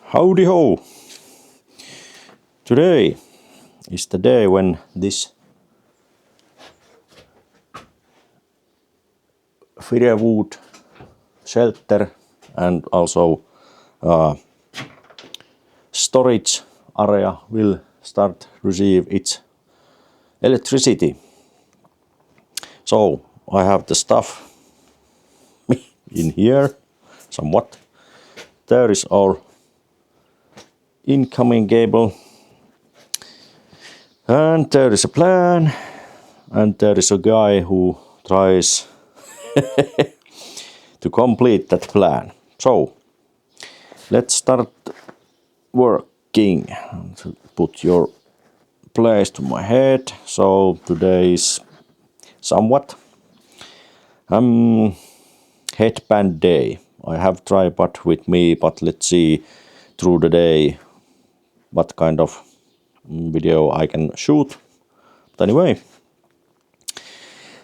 Howdy ho! Today is the day when this firewood shelter and also storage area will start receive its electricity. So I have the stuff in here somewhat. There is our incoming cable, and there is a plan, and there is a guy who tries to complete that plan. So let's start working. Put your place to my head. So today is somewhat headband day. I have tripod with me, but let's see through the day what kind of video I can shoot. But anyway,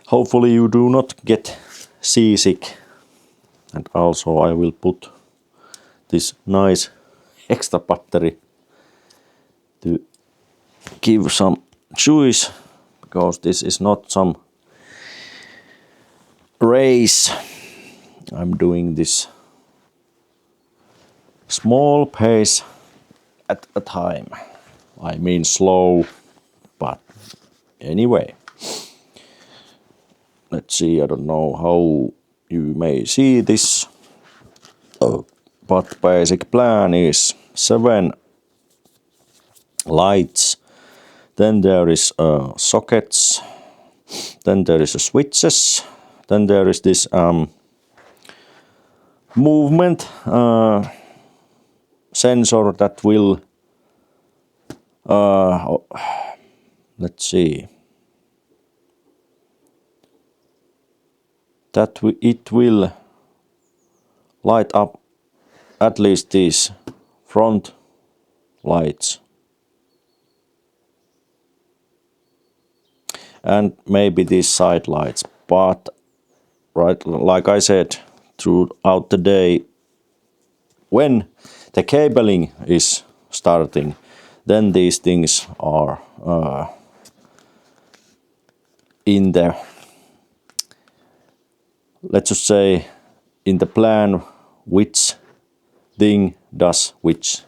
hopefully you do not get seasick. And also I will put this nice extra battery to give some juice, because this is not some race. I'm doing this small pace at a time. I mean slow, but anyway. Let's see, I don't know how you may see this, but basic plan is 7 lights, then there is sockets, then there is switches, then there is this movement sensor that will let's see, that it will light up at least these front lights, and maybe these side lights. But right, like I said, throughout the day, when the cabling is starting, then these things are in the, let's just say, in the plan which thing does which.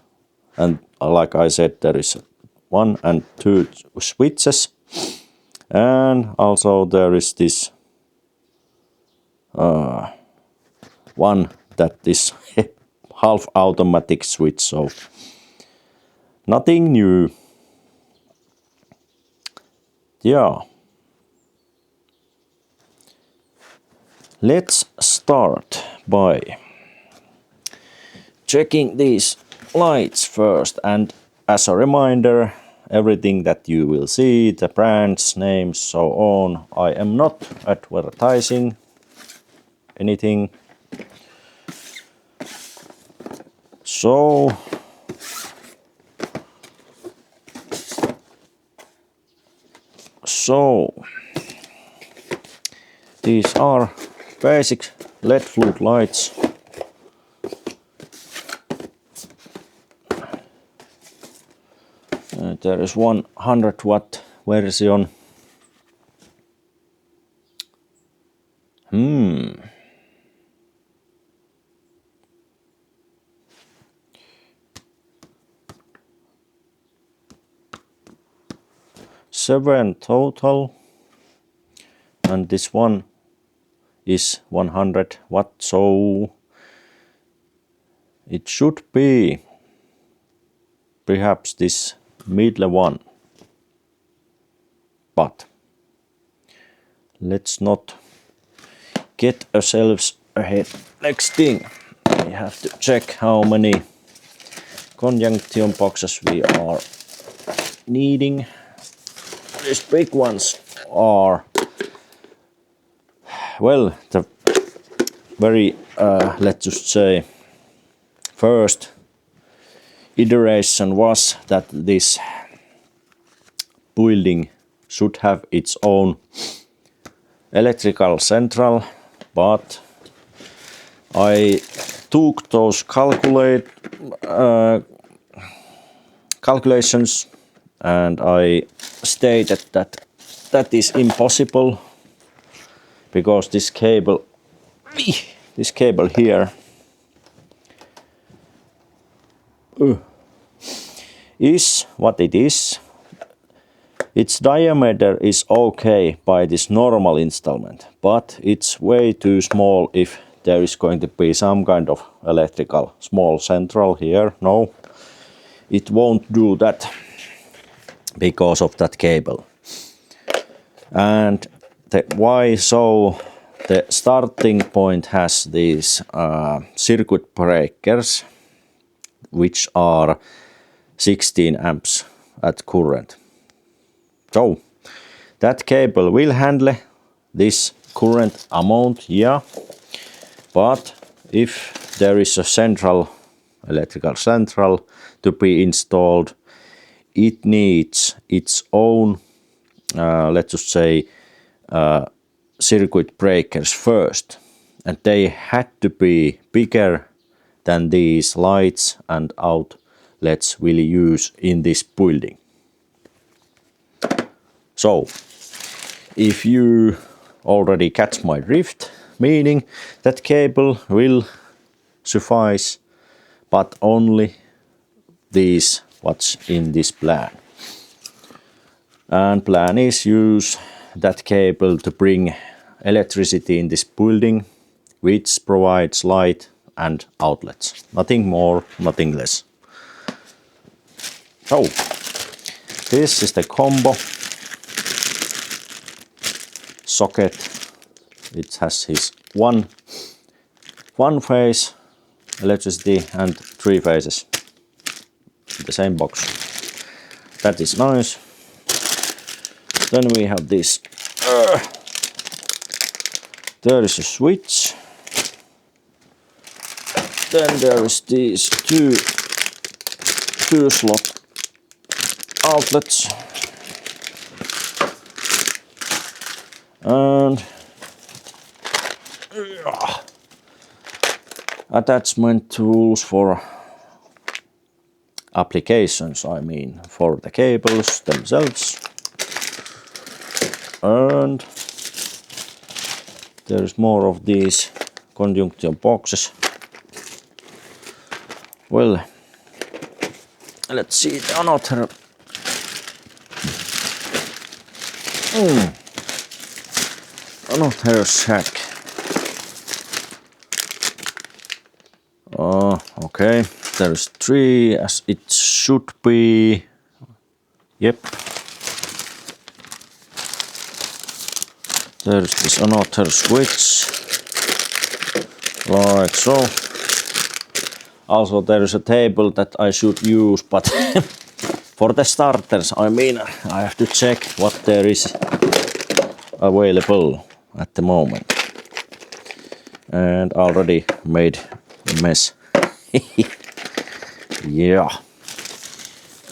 And like I said, there is 1 and 2 switches, and also there is this one that is half automatic switch, so nothing new. Yeah. Let's start by checking these lights first, and as a reminder, everything that you will see, the brands, names, so on, I am not advertising anything. So these are basic LED flood lights. There is 100 watt version. Seven total, and this one is 100 watt, so it should be perhaps this middle one, but let's not get ourselves ahead. Next thing, we have to check how many conjunction boxes we are needing. These big ones are, well, the very, let's just say, first iteration was that this building should have its own electrical central, but I took those calculations, and I stated that that is impossible because this cable here is what it is. Its diameter is okay by this normal installment, but it's way too small if there is going to be some kind of electrical small central here. No, it won't do that because of that cable. And why so? The starting point has these circuit breakers, which are 16 amps at current. So that cable will handle this current amount, yeah, but if there is a electrical central to be installed, it needs its own, let's just say, circuit breakers first, and they had to be bigger than these lights and outlets will use in this building. So, if you already catch my drift, meaning that cable will suffice, but only these what's in this plan. And plan is use that cable to bring electricity in this building, which provides light and outlets. Nothing more, nothing less. So, this is the combo socket. It has his one phase electricity and 3 phases in the same box. That is nice. Then we have this. There is a switch. Then there is these two slot outlets. And attachment tools for applications, I mean, for the cables themselves. And there's more of these conjunction boxes. Well, let's see another. Another sack. Okay, there's 3 as it should be. Yep. There's this another switch, like so. Also there is a table that I should use, but for the starters, I mean, I have to check what there is available at the moment. And already made a mess. Yeah.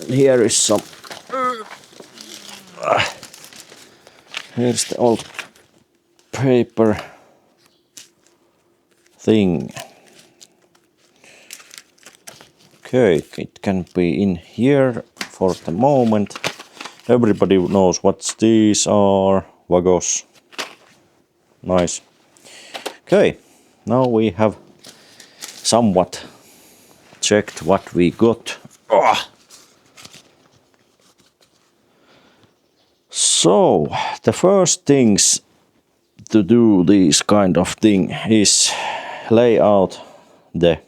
And here is some. Here's the old paper thing. Okay, it can be in here for the moment. Everybody knows what these are. Vagos. Nice. Okay, now we have somewhat checked what we got. So, the first things to do this kind of thing is lay out the,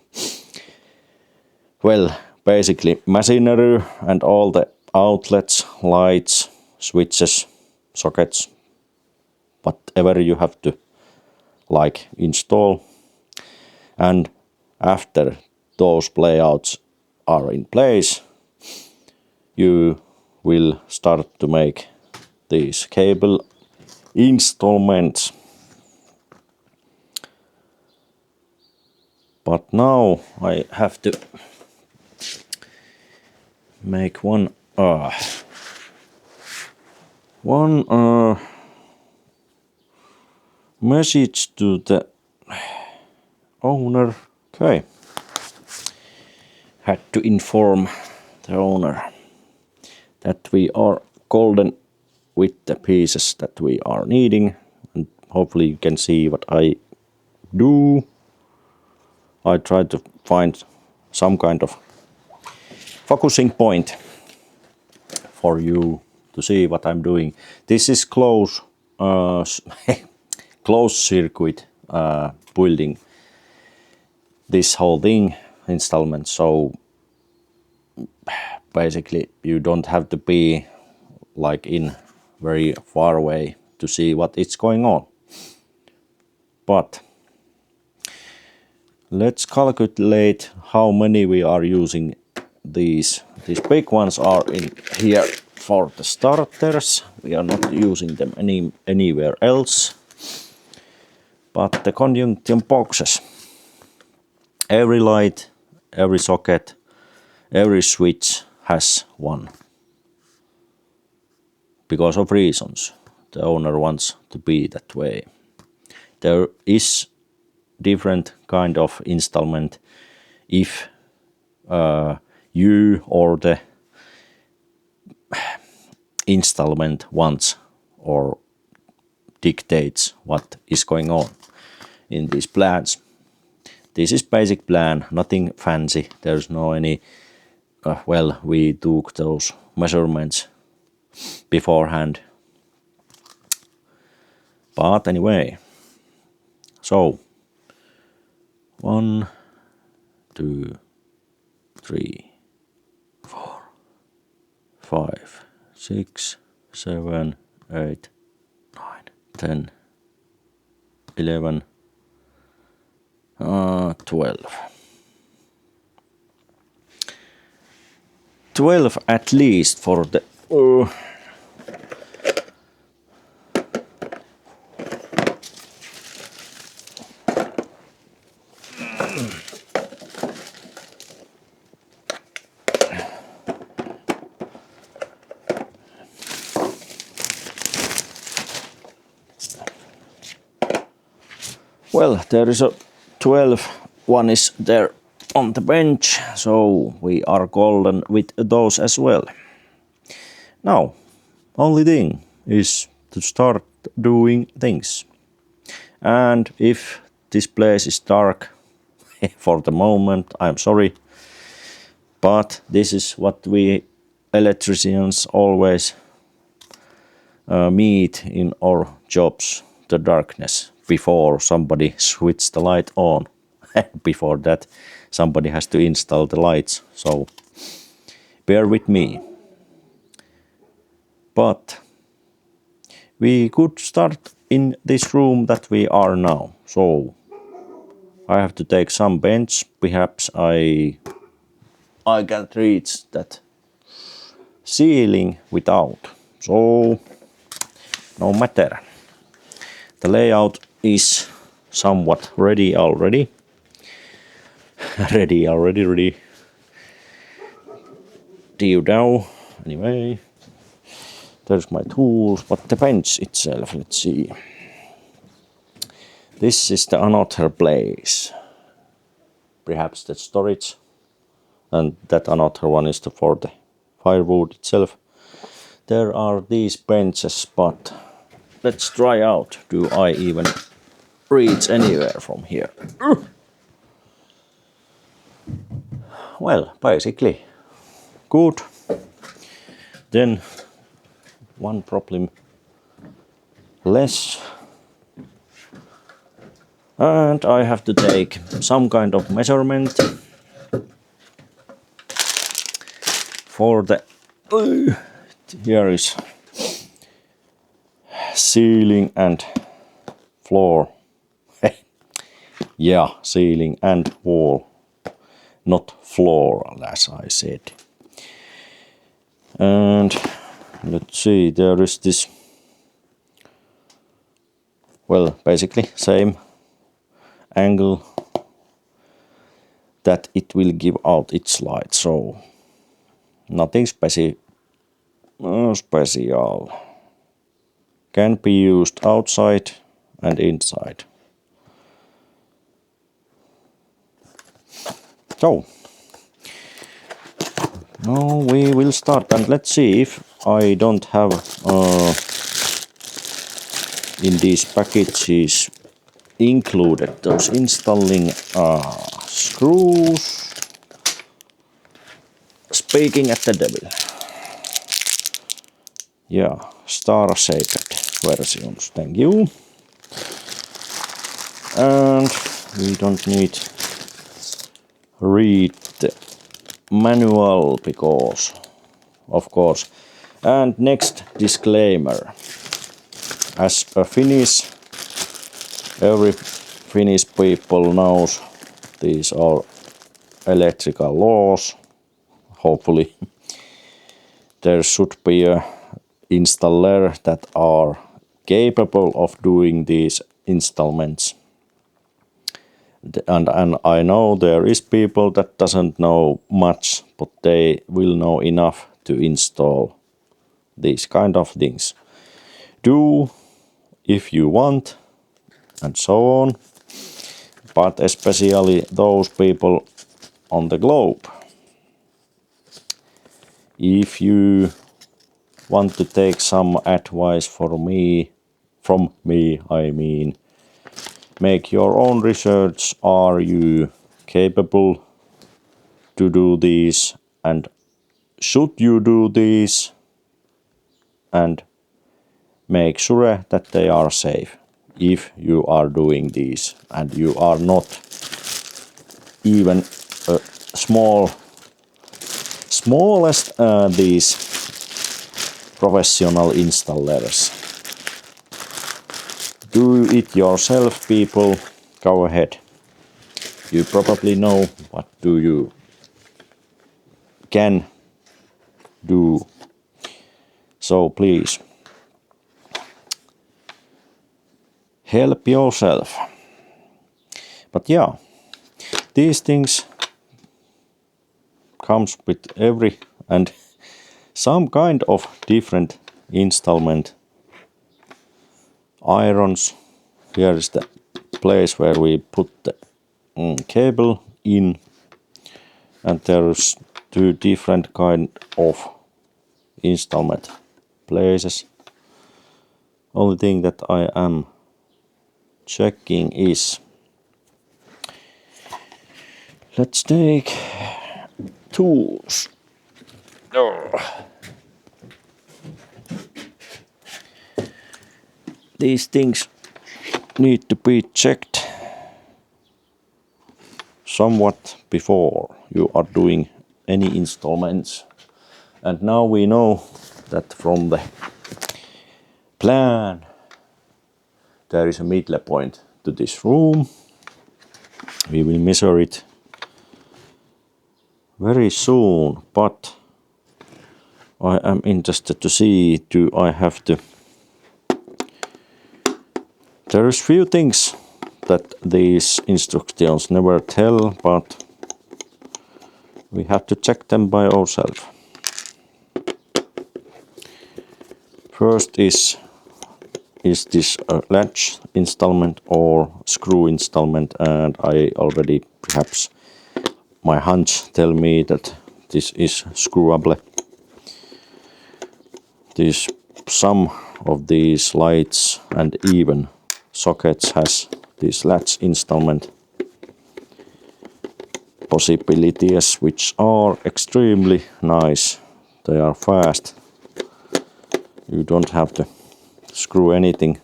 well, basically machinery and all the outlets, lights, switches, sockets, whatever you have to like install. And after those layouts are in place, you will start to make these cable installments. But now I have to make one message to the owner Okay. Had to inform the owner that we are golden with the pieces that we are needing, and hopefully you can see what I do. I try to find some kind of focusing point for you to see what I'm doing. This is closed circuit building this whole thing installment, so basically you don't have to be like in very far away to see what is going on. But let's calculate how many we are using these. These big ones are in here for the starters. We are not using them anywhere else. But the conjunction boxes, every light, every socket, every switch has one. Because of reasons. The owner wants to be that way. There is different kind of installment if you or the installment wants or dictates what is going on in these plans. This is basic plan, nothing fancy. There's no any, well, we took those measurements beforehand. But anyway, so 1, 2, 3, 4, 5, 6, 7, 8, 9, 10, 11, 12. 12 at least for the well, there is a 12 one is there on the bench, so we are golden with those as well. Now, only thing is to start doing things. And if this place is dark for the moment, I'm sorry, but this is what we electricians always meet in our jobs, the darkness, before somebody switches the light on. Before that, somebody has to install the lights, so bear with me. But we could start in this room that we are now. So I have to take some bench. Perhaps I can reach that ceiling without. So no matter. The layout is somewhat ready already. ready. Down. Anyway, there's my tools, but the bench itself, let's see. This is the another place. Perhaps the storage, and that another one is for the firewood itself. There are these benches, but let's try out. Do I even reach anywhere from here? Well, basically good. Then one problem less. And I have to take some kind of measurement for the here is ceiling and floor. Yeah, ceiling and wall, not floor, as I said. And let's see, there is this, well, basically same angle that it will give out its light, so nothing special. Can be used outside and inside. So now we will start, and let's see if I don't have in these packages included those installing screws. Speaking at the devil. Yeah, star-shaped versions, thank you. And we don't need read the manual because, of course. And next disclaimer. As a Finnish, every Finnish people knows these are electrical laws. Hopefully there should be a installer that are capable of doing these installments. And I know there is people that doesn't know much, but they will know enough to install these kind of things. Do if you want, and so on, but especially those people on the globe. If you want to take some advice from me, I mean, make your own research. Are you capable to do this, and should you do this, and make sure that they are safe if you are doing these and you are not even a smallest these professional installers. Do it yourself, people. Go ahead. You probably know what do you can do. So please help yourself. But yeah, these things comes with every and some kind of different installment. Irons. Here is the place where we put the cable in, and there's two different kind of installment places. Only thing that I am checking is, let's take tools. These things need to be checked somewhat before you are doing any installments. And now we know that from the plan there is a middle point to this room. We will measure it very soon, but I am interested to see, do I have to... There is few things that these instructions never tell, but we have to check them by ourselves. First is this a latch installment or screw installment, and I already, perhaps my hunch tell me that this is screwable. Some of these lights and even sockets has this latch installment possibilities, which are extremely nice. They are fast. You don't have to screw anything.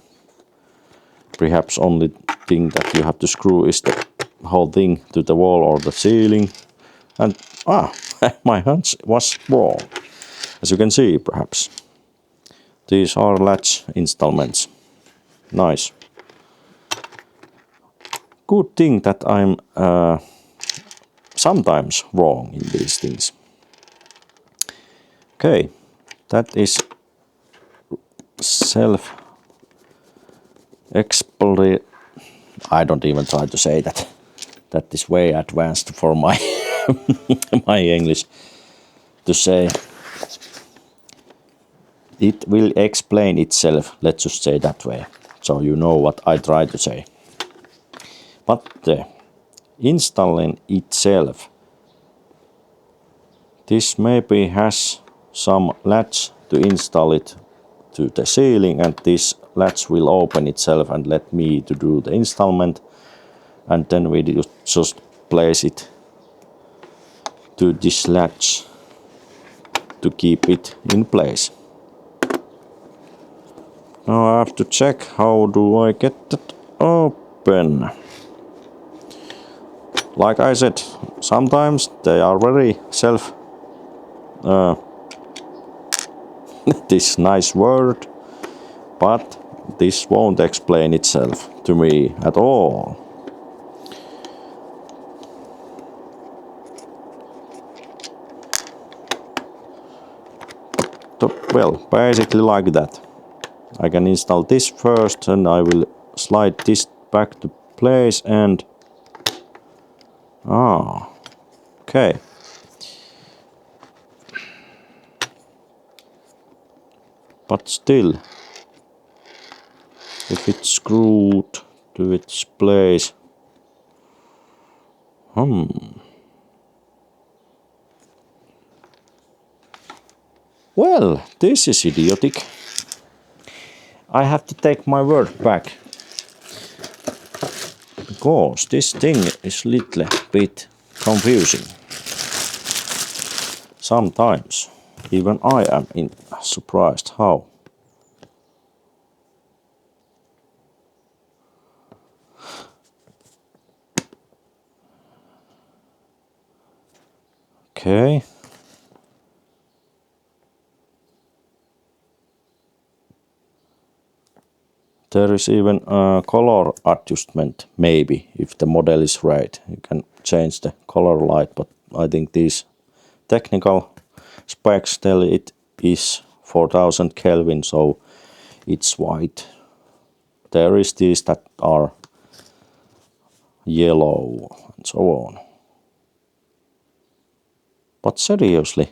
Perhaps only thing that you have to screw is the whole thing to the wall or the ceiling. And my hunch was wrong. As you can see, perhaps these are latch installments. Nice. Good thing that I'm sometimes wrong in these things. Okay, that is self-explanatory. I don't even try to say that. That is way advanced for my my English to say. It will explain itself, let's just say that way, so you know what I try to say. But the installing itself This maybe has some latch to install it to the ceiling, and this latch will open itself and let me to do the installment, and then we just place it to this latch to keep it in place. Now I have to check how do I get that open. Like I said, sometimes they are very this nice word, but this won't explain itself to me at all. Well, basically like that. I can install this first and I will slide this back to place and okay. But still, if it's screwed to its place, well, this is idiotic. I have to take my word back, because this thing is a little bit confusing. Sometimes even I am surprised how. Okay. There is even a color adjustment, maybe, if the model is right. You can change the color light, but I think these technical specs tell it is 4000 Kelvin, so it's white. There is these that are yellow and so on. But seriously,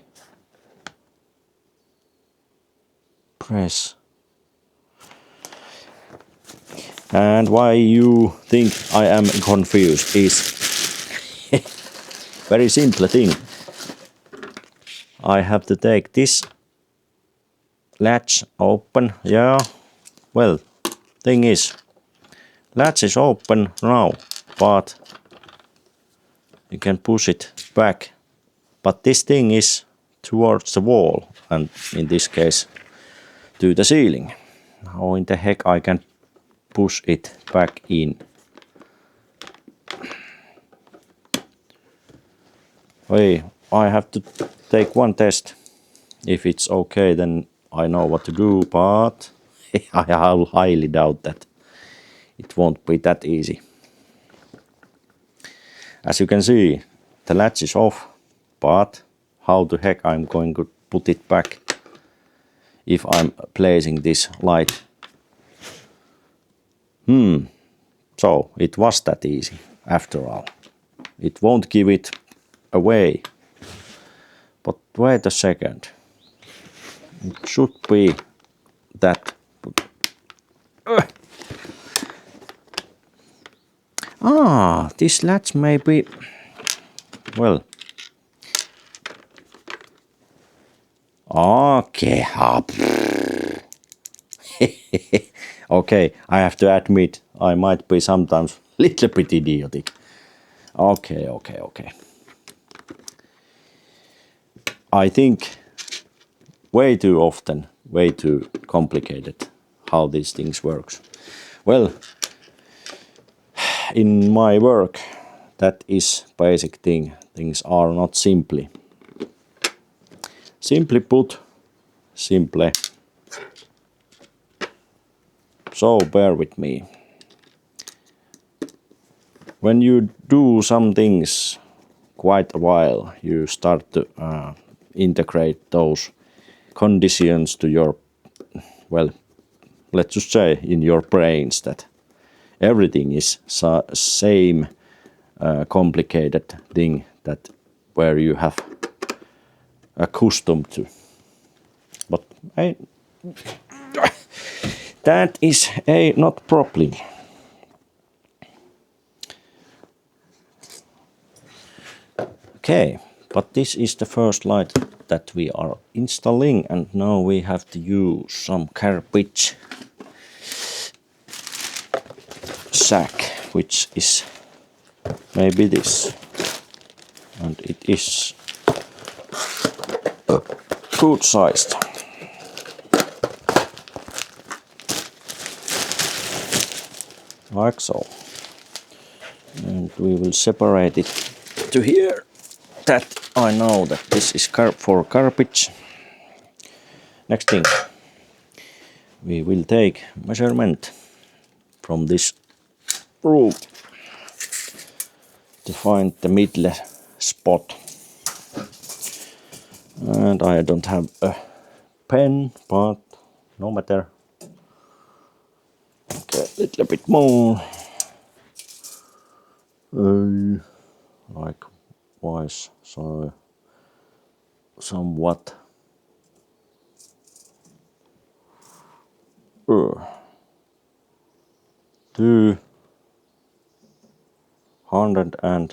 press. And why you think I am confused is very simple thing. I have to take this latch open. Yeah, well, thing is, latch is open now, but you can push it back. But this thing is towards the wall, and in this case, to the ceiling. How in the heck I can push it back in? Hey, I have to take one test. If it's okay, then I know what to do, but I highly doubt that it won't be that easy. As you can see, the latch is off, but how the heck I'm going to put it back if I'm placing this light? So it was that easy after all. It won't give it away. But wait a second. It should be that. This latch may be, well. Okay. Okay, I have to admit, I might be sometimes a little bit idiotic. Okay. I think way too often, way too complicated how these things works. Well, in my work, that is basic thing. Things are not simply put, simple. So bear with me. When you do some things quite a while, you start to integrate those conditions to your, well, let's just say in your brains that everything is same complicated thing that where you have accustomed to. But that is not problem. Okay, But this is the first light that we are installing, and now we have to use some garbage sack, which is maybe this, and it is good sized. Like so. And we will separate it to here, that I know that this is for garbage. Next thing, we will take measurement from this room to find the middle spot. And I don't have a pen, but no matter. Okay, a little bit more. Likewise, so somewhat. 210.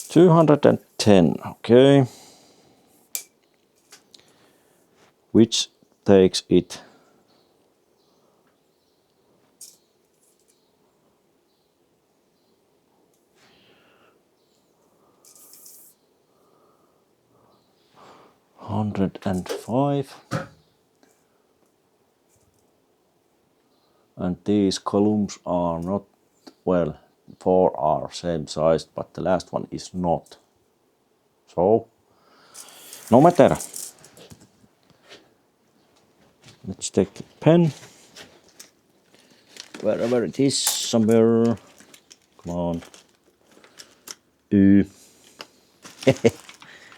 210, okay. Which takes it 105. And these columns are not, well, 4 are same size, but the last one is not. So, no matter. Let's take the pen. Wherever it is, somewhere. Come on.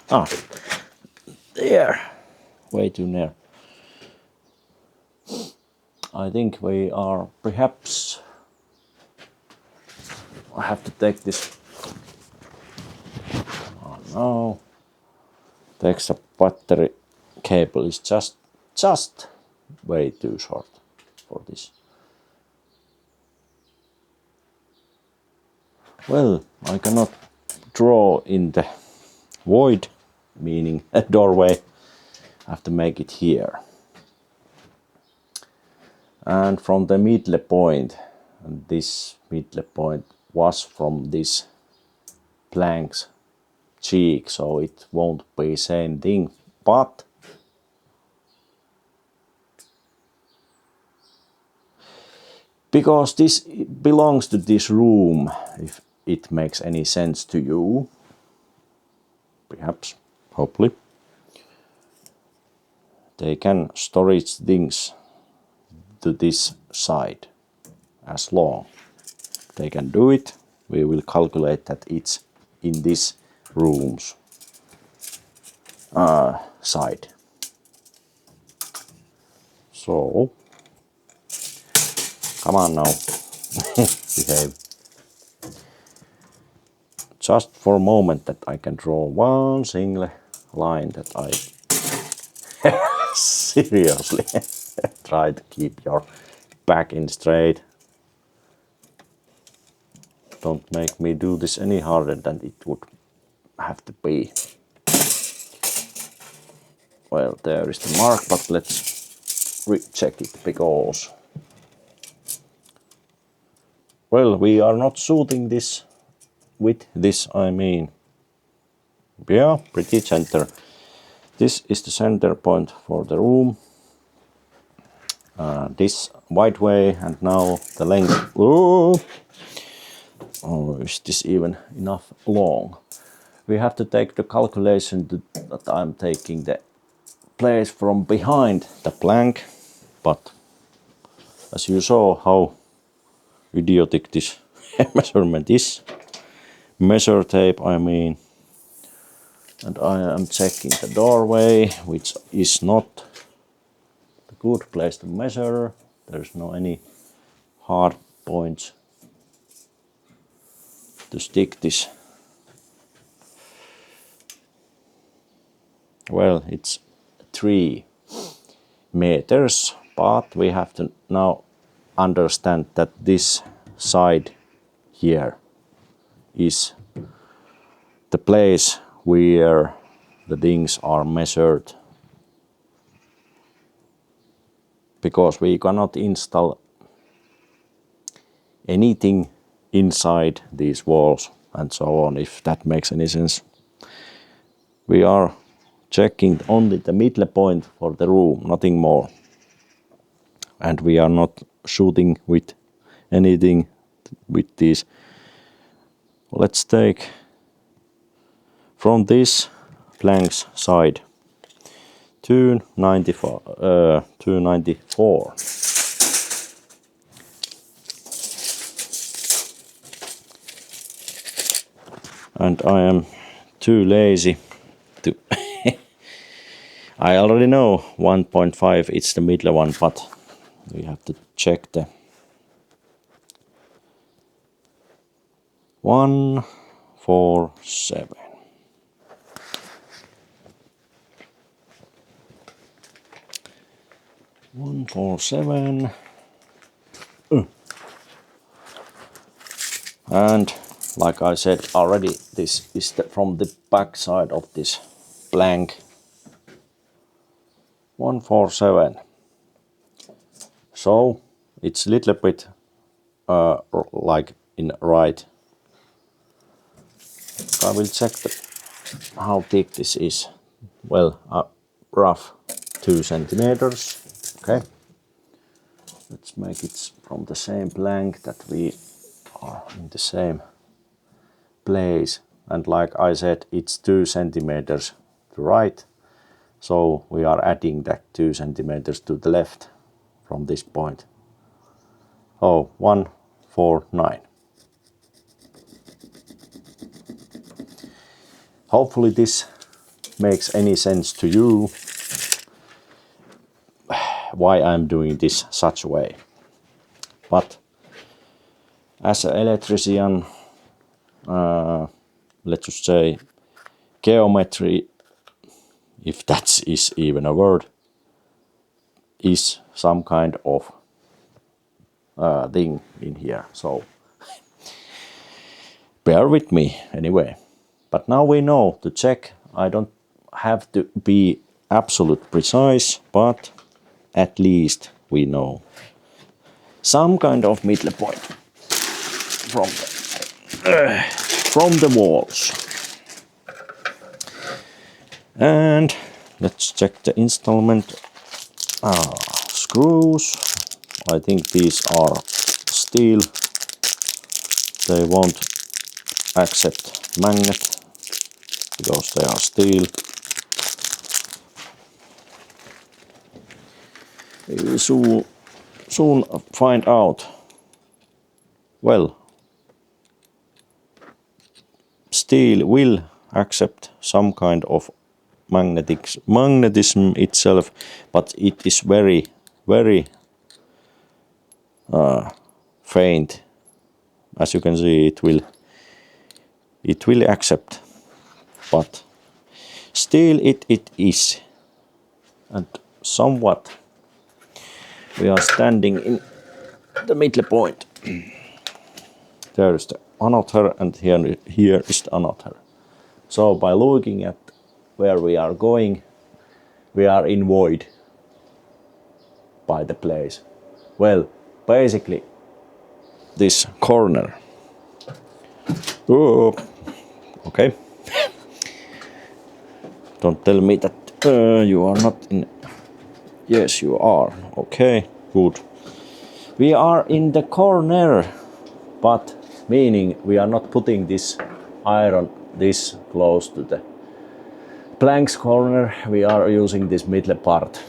Ah, there. Way too near. I think we are perhaps. I have to take this. Oh no. The extra battery cable is just way too short for this. Well, I cannot draw in the void, meaning a doorway. I have to make it here. And from the middle point, and this middle point was from this plank's cheek, so it won't be same thing, but because this belongs to this room, if it makes any sense to you, perhaps, hopefully, they can storage things to this side as long. They can do it. We will calculate that it's in this room's side. So, come on now, behave. Just for a moment that I can draw one single line that I seriously try to keep your back in straight. Don't make me do this any harder than it would have to be. Well, there is the mark, but let's recheck it because, well, we are not shooting this with this, I mean. Yeah, pretty center. This is the center point for the room. This wide way, and now the length. Oh, is this even enough long? We have to take the calculation that I'm taking the place from behind the plank, but as you saw how idiotic this measurement is. Measure tape, I mean. And I am checking the doorway, which is not the good place to measure. There's no any hard points to stick this. Well, it's 3 meters, but we have to now understand that this side here is the place where the things are measured, because we cannot install anything inside these walls and so on, if that makes any sense. We are checking only the middle point for the room, nothing more. And we are not shooting with anything with these. Let's take from this planks side 294. And I am too lazy to I already know 1.5 it's the middle one, but we have to check the 147. And like I said already, this is from the back side of this plank. 147. So it's a little bit like in right. I will check how thick this is. Well, rough 2 centimeters. Okay. Let's make it from the same plank that we are in the same place. And like I said, it's 2 centimeters to right. So we are adding that 2 centimeters to the left from this point. Oh, 149. Hopefully this makes any sense to you, why I'm doing this such a way. But as an electrician, let's just say geometry, if that is even a word, is some kind of thing in here. So bear with me anyway. But now we know to check. I don't have to be absolute precise, but at least we know some kind of middle point from the walls. And let's check the installment screws. I think these are steel. They won't accept magnet because they are steel. We will soon find out. Well, steel will accept some kind of magnetism itself, but it is very, very faint. As you can see, it will accept, but still it is. And somewhat we are standing in the middle point. There is the another, and here is the another. So by looking at where we are going, we are in void by the place. Well, basically this corner. Oh, okay. Don't tell me that you are not in. Yes, you are. Okay, good. We are in the corner, but meaning we are not putting this iron this close to the planks corner. We are using this middle part.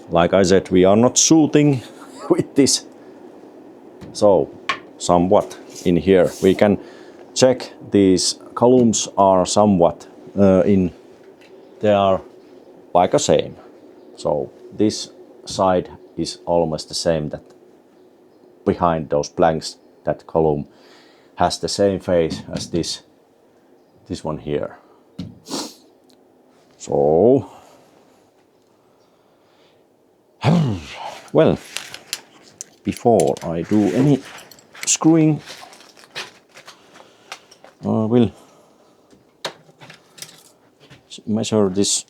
Like I said, we are not shooting with this. So somewhat in here we can check these columns are somewhat they are like a same. So this side is almost the same, that behind those planks that column has the same face as this one here. So well, before I do any screwing, I will measure this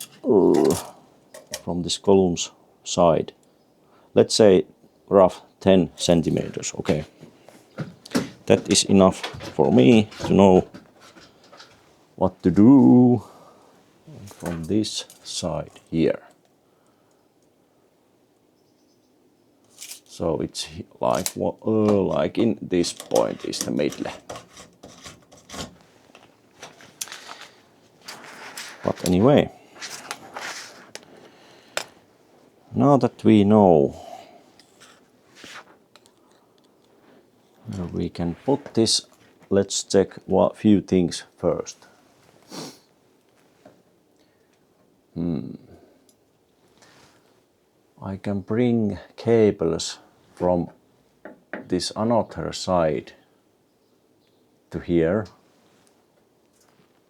from this column's side. Let's say rough 10 centimeters. Okay, that is enough for me to know what to do from this side here. So it's like in this point is the middle. But anyway, now that we know where we can put this, let's check a few things first. I can bring cables from this another side to here,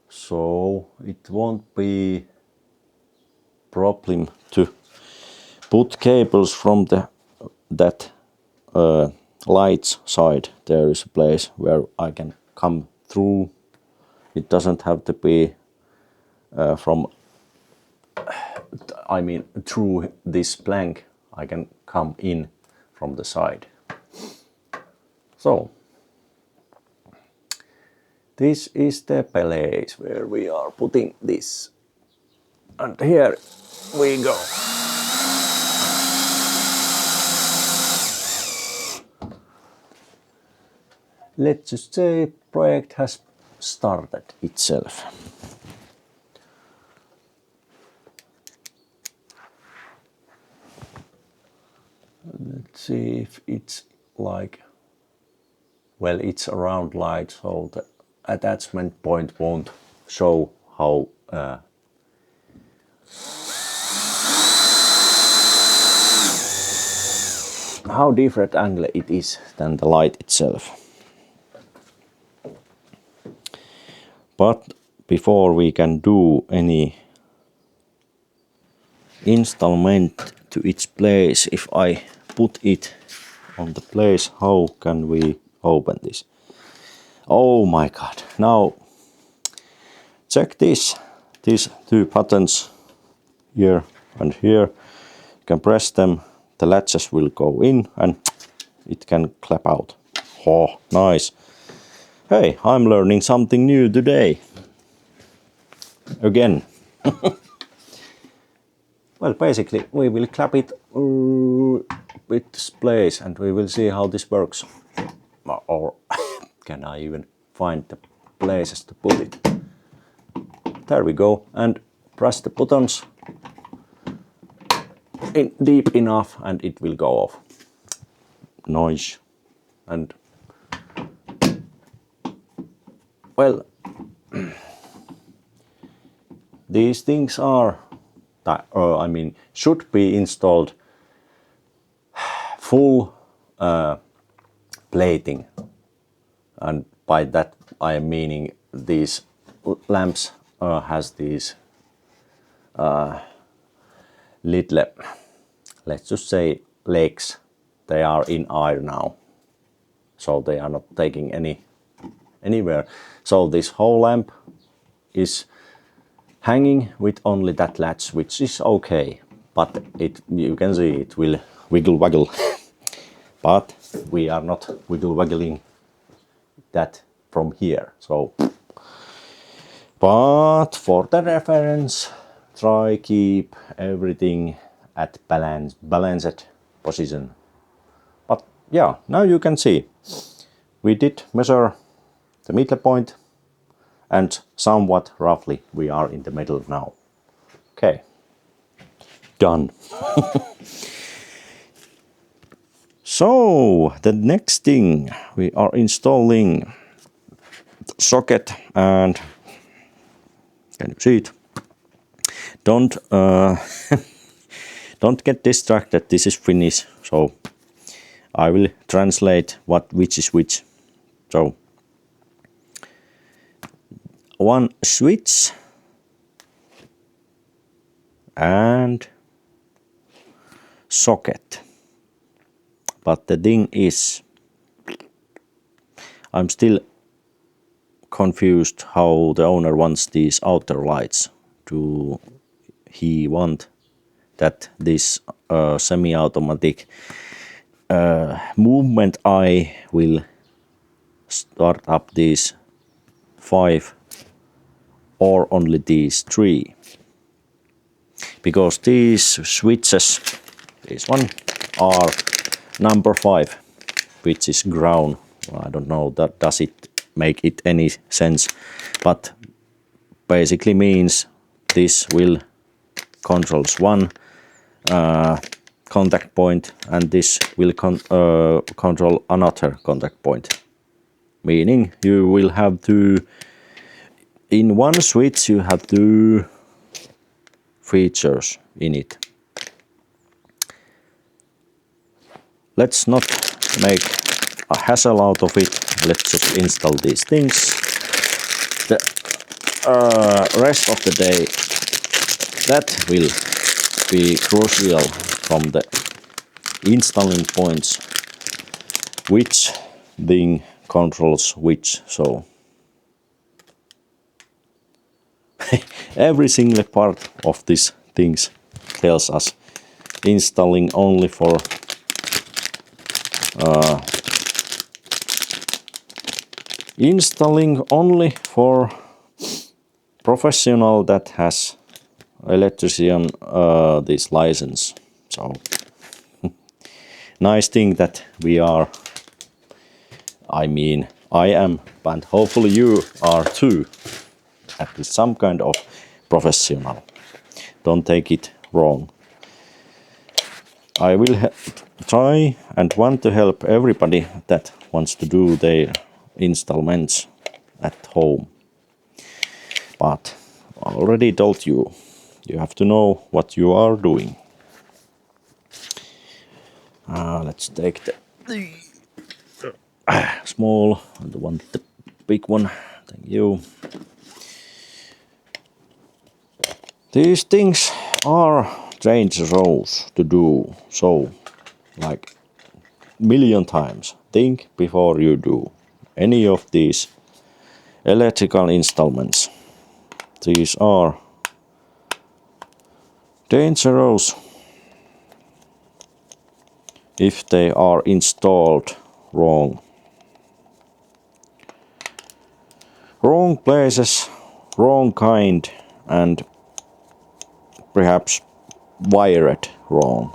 so it won't be problem to put cables from that lights side. There is a place where I can come through. It doesn't have to be through this plank. I can come in from the side. So this is the place where we are putting this, and here we go. Let's just say project has started itself. Let's see if it's like, well, it's around light, so the attachment point won't show how different angle it is than the light itself. But before we can do any installment to its place, if I put it on the place, how can we open this? Oh my god, now check this. These two buttons here and here, you can press them, the latches will go in and it can clap out. Oh, nice. Hey, I'm learning something new today. Again. Well, basically we will clap it with this place and we will see how this works. Or can I even find the places to put it? There we go, and press the buttons in deep enough and it will go off. Nice. And well, these things are should be installed full plating, and by that I am meaning these lamps has these little, let's just say, legs. They are in air now, so they are not taking anywhere. So this whole lamp is hanging with only that latch, which is okay, but you can see it will wiggle. But we are not wiggling that from here. So, but for the reference, try keep everything at balanced position. But yeah, now you can see we did measure the middle point, and somewhat roughly we are in the middle now. Okay, done. So the next thing, we are installing the socket, and can you see it? Don't don't get distracted. This is Finnish, so I will translate which is which. So one switch and socket. But the thing is, I'm still confused how the owner wants these outer lights. Do he want that this semi-automatic movement eye will start up these 5 or only these 3? Because these switches, this one, are number 5, which is ground. I don't know that does it make it any sense, but basically means this will controls one contact point and this will control another contact point. Meaning you will have to, in one switch you have 2 features in it. Let's not make a hassle out of it. Let's just install these things. The rest of the day, that will be crucial from the installing points, which thing controls which. So every single part of these things tells us installing only for professional that has electrician this license. So nice thing that we are, I mean I am, but hopefully you are too, at least some kind of professional. Don't take it wrong. I will try and want to help everybody that wants to do their installments at home. But I already told you, you have to know what you are doing. Let's take the small and the big one. Thank you. These things are dangerous to do, so like million times think before you do any of these electrical installments. These are dangerous if they are installed wrong. Wrong places, wrong kind, and perhaps wired wrong.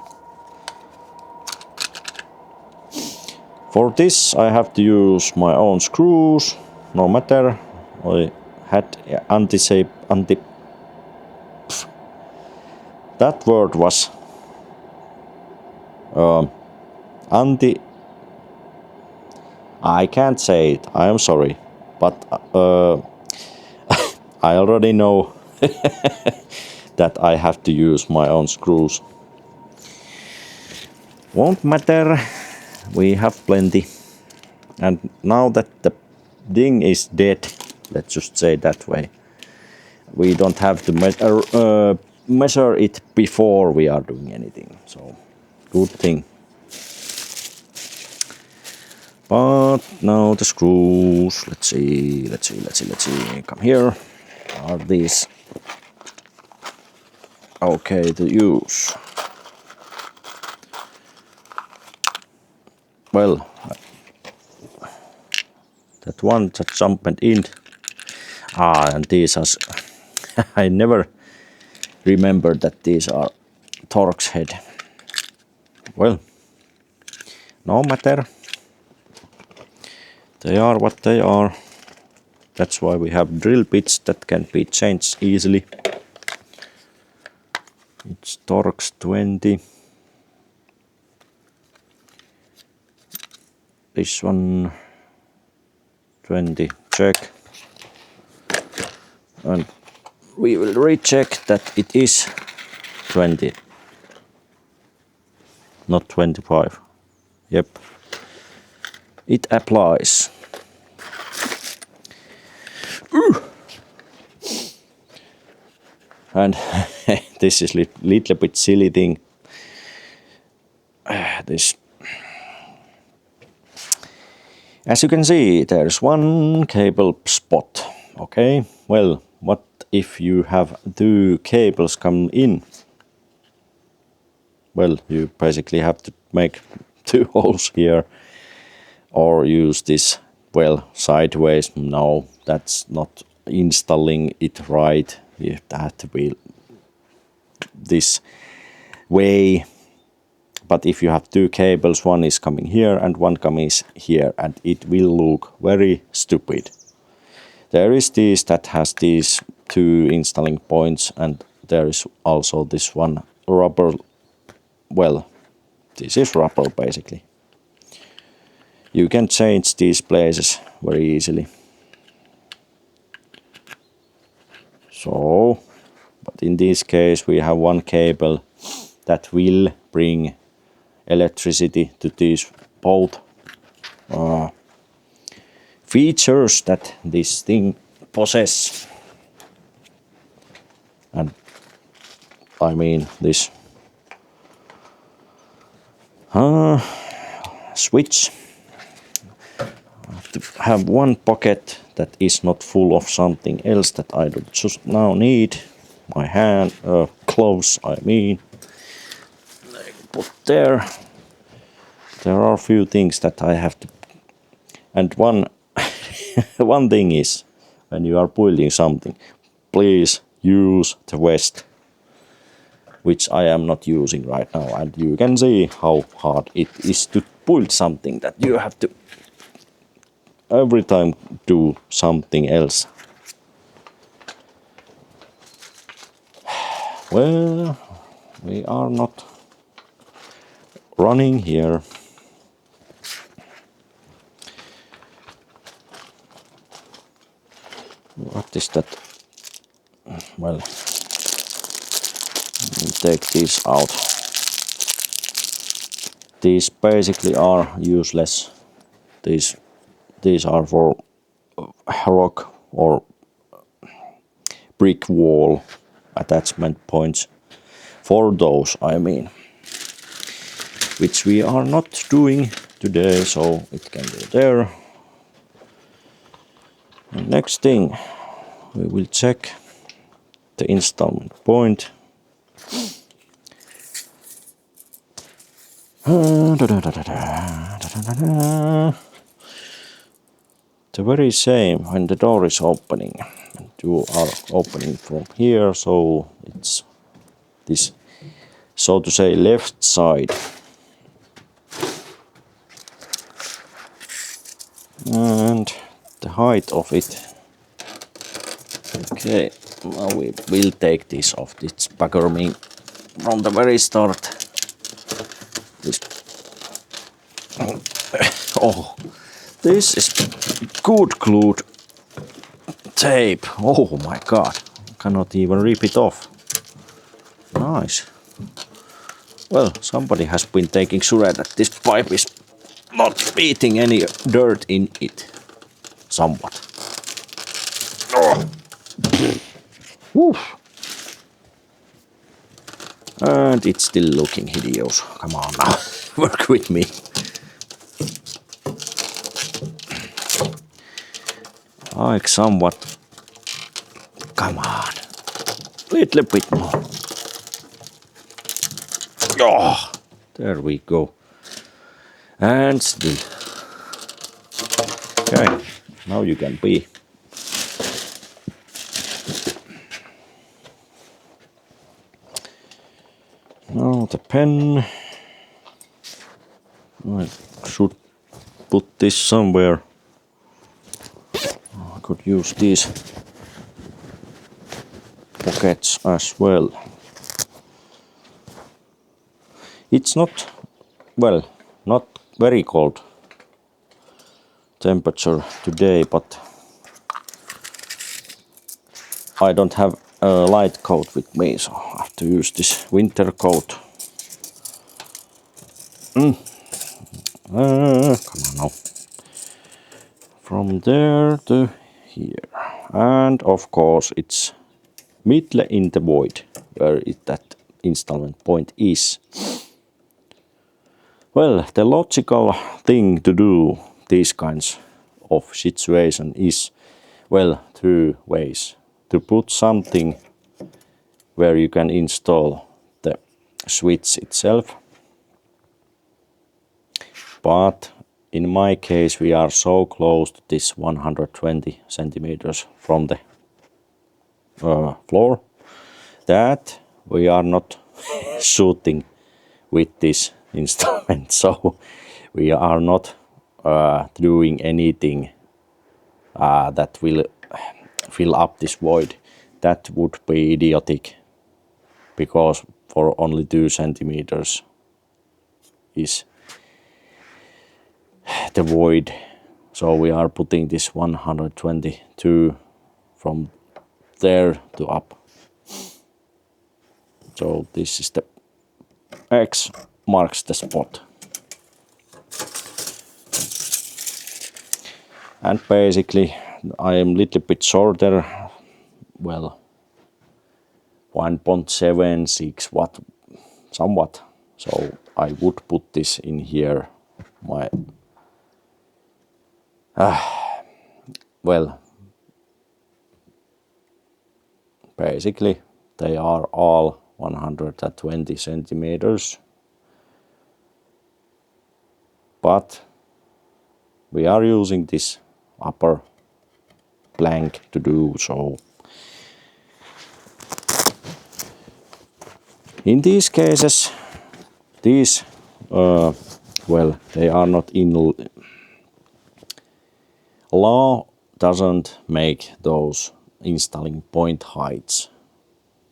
For this I have to use my own screws, no matter I had that word was I can't say it, I am sorry, but I already know that I have to use my own screws. Won't matter, we have plenty. And now that the thing is dead, let's just say that way, we don't have to measure it before we are doing anything. So good thing. But now the screws, let's see, come here. Are these okay to use? Well, that one that jumped in. And these are, I never remembered that these are Torx head. Well, no matter. They are what they are. That's why we have drill bits that can be changed easily. It's Torx 20. This one 20, check. And we will recheck that it is 20, not 25. Yep, it applies. And this is little bit silly thing. This As you can see, there's one cable spot. Okay, well, what if you have two cables come in? Well, you basically have to make two holes here or use this, well, sideways. No, that's not installing it right. You have to be this way. But if you have two cables, one is coming here and one coming here, and it will look very stupid. There is this that has these two installing points, and there is also this one rubber. Well, this is rubber basically. You can change these places very easily. So, but in this case we have one cable that will bring electricity to these both features that this thing possesses. And I mean this switch. I have to have one pocket that is not full of something else that I don't just now need. My hand, clothes, I mean. Put there. There are a few things that I have to. And one thing is, when you are building something, please use the vest, which I am not using right now. And you can see how hard it is to build something that you have to every time do something else. Well, we are not running here. What is that? Well, take these out. These basically are useless. These are for rock or brick wall attachment points. For those, I mean. Which we are not doing today, so it can go there. And next thing, we will check the installment point. The very same when the door is opening, and you are opening from here, so it's this, so to say, left side. And the height of it. Okay, now we will take this off. It's bugger me from the very start. This. Oh, this is good glued tape. Oh my god, cannot even rip it off. Nice. Well, somebody has been taking sure that this pipe is not beating any dirt in it. Somewhat. Oh. Woof. And it's still looking hideous. Come on now, work with me. Like somewhat. Come on. Little bit more. Oh, there we go. And still. Okay, now you can be. Now the pen. I should put this somewhere. I could use these pockets as well. It's not, well, not very cold temperature today, but I don't have a light coat with me, so I have to use this winter coat. Come on now. From there to here. And of course it's middle in the void, where that installment point is. Well, the logical thing to do these kinds of situation is, well, two ways. To put something where you can install the switch itself. But in my case, we are so close to this 120 centimeters from the floor that we are not shooting with this instrument. So we are not doing anything that will fill up this void. That would be idiotic, because for only 2 centimeters is the void. So we are putting this 122 from there to up. So this is the X marks the spot. And basically I am a little bit shorter, well, 1.76 watt, somewhat. So I would put this in here. Well, basically they are all 120 centimeters. But we are using this upper plank to do so. In these cases, these, well, they are not in law, doesn't make those installing point heights.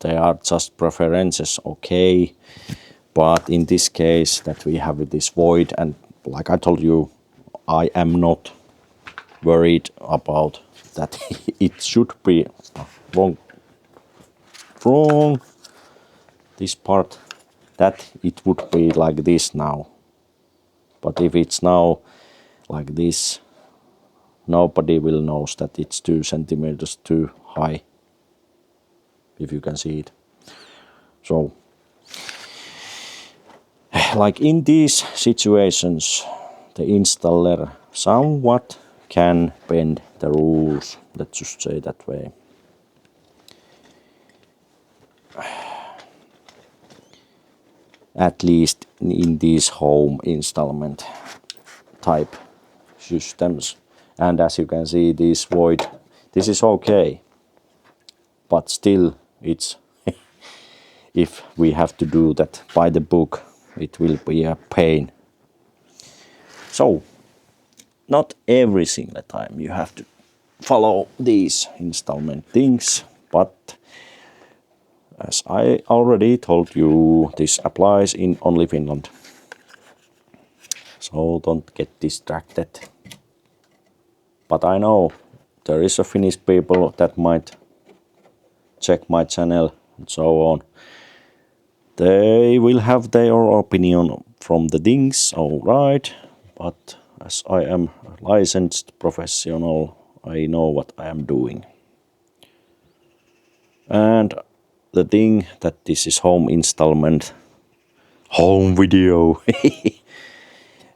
They are just preferences, okay. But in this case that we have this void, and like I told you, I am not worried about that. It should be wrong this part, that it would be like this now. But if it's now like this, nobody will know that it's 2 centimeters too high, if you can see it. So like in these situations, the installer somewhat can bend the rules, let's just say that way. At least in these home installment type systems. And as you can see, this void, this is okay. But still, it's if we have to do that by the book, it will be a pain. So, not every single time you have to follow these installment things, but as I already told you, this applies in only Finland. So don't get distracted. But I know there is a Finnish people that might check my channel and so on. They will have their opinion from the things, alright, but as I am a licensed professional, I know what I am doing. And the thing that this is home installment, home video,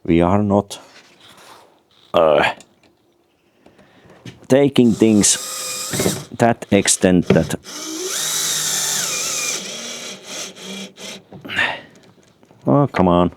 we are not taking things that extent that oh, come on.